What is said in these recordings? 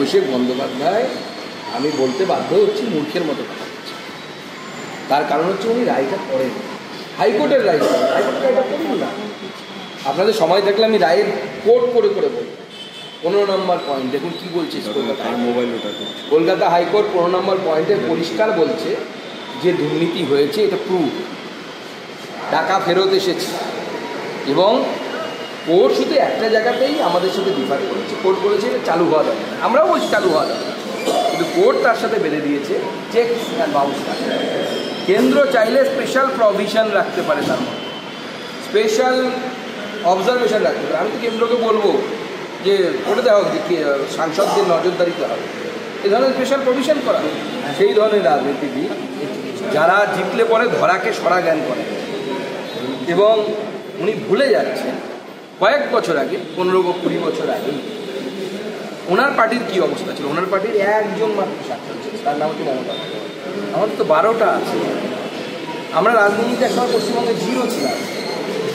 অভিষেক বন্দ্যোপাধ্যায় আমি বলতে বাধ্য হচ্ছি মূর্খের মতো কথা বলছি। তার কারণ হচ্ছে উনি রায়টা পড়েন, হাইকোর্টের রায় পড়েন, হাইকোর্টের রায়টা পড়ুন না। আপনাদের সময় থাকলে আমি রায়ের কোট করে করে বলব। 15 নম্বর পয়েন্ট দেখুন কি বলছে কলকাতা হাইকোর্ট 15 নম্বর পয়েন্টে পরিষ্কার বলছে যে দুর্নীতি হয়েছে, এটা প্রুফ, টাকা ফেরত এসেছে, এবং কোর্ট শুধু একটা জায়গাতেই আমাদের সাথে ডিফার করেছে। কোর্ট বলেছে এটা চালু হওয়া দরকার, আমরাও বলছি চালু হওয়া দরকার, কিন্তু কোর্ট তার সাথে বেঁধে দিয়েছে চেক অ্যান্ড বাউন্স। কেন্দ্র চাইলে স্পেশাল প্রভিশন রাখতে পারে, তার মধ্যে স্পেশাল অবজারভেশন রাখতে পারে। আমি তো কেন্দ্রকে বলবো যে করে দেওয়া হোক, সাংসদদের নজরদারিতে হবে, এই ধরনের স্পেশাল প্রভিশন করা। সেই ধরনের রাজনীতিবিদ যারা জিতলে পরে ধরাকে সরা জ্ঞান করে, এবং উনি ভুলে যাচ্ছেন কয়েক বছর আগে, 15-20 বছর আগে ওনার পার্টির কী অবস্থা ছিল। ওনার পার্টির একজন মাত্র সাংসদ ছিল, তার নাম হচ্ছে মমতা। আমাদের তো 12টা আছে। আমরা রাজনীতিতে একসময় পশ্চিমবঙ্গে 0 ছিলাম,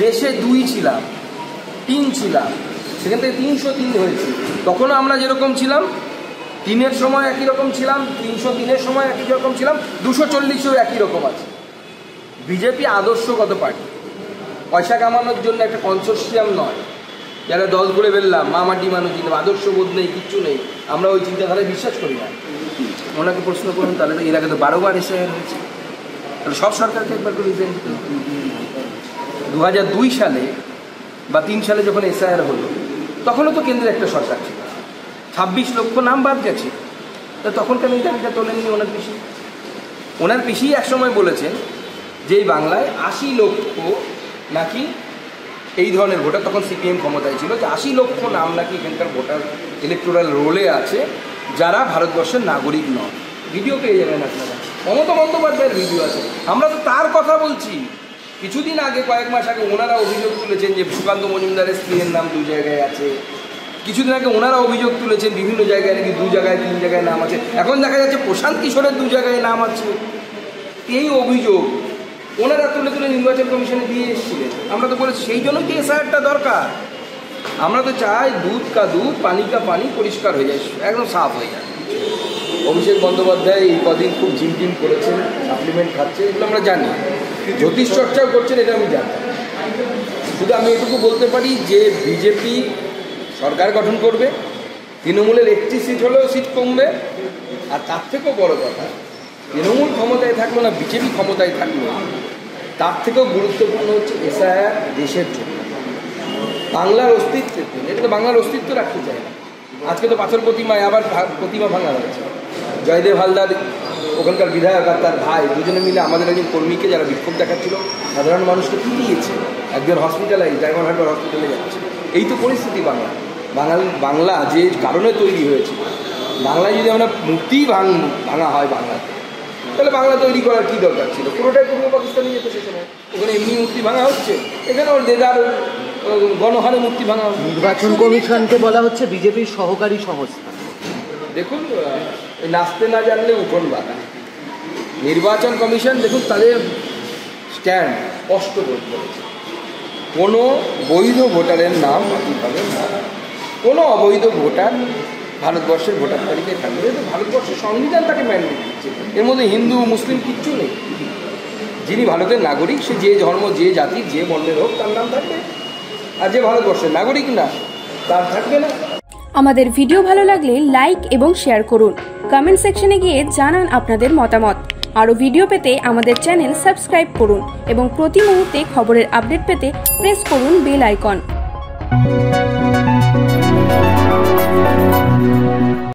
দেশে 2 ছিলাম, 3 ছিলাম, সেখান থেকে 303 হয়েছে। তখনও আমরা যেরকম ছিলাম, 3-এর সময় একই রকম ছিলাম, 303-এর সময় একই রকম ছিলাম, 240-এও একই রকম আছে। বিজেপি আদর্শগত পার্টি, পয়সা কামানোর জন্য একটা কনসোর্সিয়াম নয়, যারা দল করে ফেললাম মামাটি মানুষ, কিন্তু আদর্শবোধ নেই, কিচ্ছু নেই, আমরা ওই চিন্তাধারায় বিশ্বাস করি না। ওনাকে প্রশ্ন করুন, তাহলে তো এর আগে তো 12 বার এসআইআর হয়েছে, তাহলে সব সরকারকে একবার করে রিজেন্ট। 2002 সালে বা 3 সালে যখন এসআইআর হলো, তখনও তো কেন্দ্রে একটা সরকার ছিল, 26 লক্ষ নাম বাদ গেছে, তা তখন কেন এই দাবিটা তোলেননি ওনার পিসি? ওনার পিসি একসময় বলেছেন যে এই বাংলায় 80 লক্ষ নাকি এই ধরনের ভোটার, তখন সিপিএম ক্ষমতায় ছিল, যে 80 লক্ষ নাম নাকি এখানকার ভোটার ইলেকটোরাল রোলে আছে যারা ভারতবর্ষের নাগরিক নয়। ভিডিও পেয়ে যাবেন আপনারা, মমতা বন্দ্যোপাধ্যায়ের ভিডিও আছে। আমরা তো তার কথা বলছি। কিছুদিন আগে, কয়েক মাস আগে ওনারা অভিযোগ তুলেছেন যে সুকান্ত মজুমদারের স্ত্রীর নাম 2 জায়গায় আছে। কিছুদিন আগে ওনারা অভিযোগ তুলেছেন বিভিন্ন জায়গায় নাকি 2 জায়গায় 3 জায়গায় নাম আছে। এখন দেখা যাচ্ছে প্রশান্ত কিশোরের 2 জায়গায় নাম আছে। এই অভিযোগ ওনারা তুলে তুলে নির্বাচন কমিশনে দিয়ে এসেছিলেন। আমরা তো বলেছি সেই জন্যই তো এসআইআরটা দরকার। আমরা তো চাই দুধ কা দুধ, পানি কা পানি পরিষ্কার হয়ে যায়, একদম সাফ হয়ে যায়। অভিষেক বন্দ্যোপাধ্যায় এই কদিন খুব জিমটিম করেছেন, সাপ্লিমেন্ট খাচ্ছে, এগুলো আমরা জানি। জ্যোতিষ চর্চাও করছেন, এটা আমি জানি। শুধু আমি এটুকু বলতে পারি যে বিজেপি সরকার গঠন করবে, তৃণমূলের 1টি সিট হলেও সিট কমবে, আর তার থেকেও বড় কথা, তৃণমূল ক্ষমতায় থাকলো না বিজেপি ক্ষমতায় থাকলো, তার থেকেও গুরুত্বপূর্ণ হচ্ছে এসআইআর দেশের জন্য, বাংলার অস্তিত্বের জন্য। এটা তো বাংলার অস্তিত্ব রাখতে চায় না। আজকে তো পাথর প্রতিমায় আবার প্রতিমা ভাঙা হয়েছে। জয়দেব হালদার ওখানকার বিধায়ক আর তার ভাই দুজনে মিলে আমাদের একজন কর্মীকে, যারা বিক্ষোভ দেখাচ্ছিল, সাধারণ মানুষকে পিটিয়েছে। একজন হসপিটালাইজ, ডায়মন্ড হারবার হসপিটালে যাচ্ছে। এই তো পরিস্থিতি বাংলা যে কারণে তৈরি হয়েছে। বাংলায় যদি আমরা মূর্তি ভাঙা হয় বাংলাতে, তাহলে বাংলা তৈরি করার কী দরকার ছিল? পুরোটাই পূর্ব পাকিস্তানে যেত সে সময়। ওখানে এমনি মূর্তি ভাঙা হচ্ছে, এখানে ওর দেদার গণহারে মূর্তি ভাঙা হচ্ছে। নির্বাচন কমিশনকে বলা হচ্ছে বিজেপির সহকারী সংস্থা। দেখুন, নাচতে না জানলে উঠোন বাঁধা। নির্বাচন কমিশন দেখুন তাদের স্ট্যান্ড স্পষ্ট করে বলেছে, কোনো বৈধ ভোটারের নাম বাতিল না, কোনো অবৈধ ভোটার ভারতবর্ষের ভোটার তালিকায় থাকবে। তো ভারতবর্ষের সংবিধান তাকে ম্যান্ডেট দিচ্ছে, এর মধ্যে হিন্দু মুসলিম কিচ্ছু নেই। যিনি ভারতের নাগরিক, সে যে ধর্ম, যে জাতি, যে বর্ণের হোক, তার নাম থাকবে, আর যে ভারতবর্ষের নাগরিক না, তার থাকবে না। আমাদের ভিডিও ভালো লাগলে লাইক এবং শেয়ার করুন। কমেন্ট সেকশনে গিয়ে জানান আপনাদের মতামত। আরও ভিডিও পেতে আমাদের চ্যানেল সাবস্ক্রাইব করুন এবং প্রতি মুহূর্তে খবরের আপডেট পেতে প্রেস করুন বেল আইকন।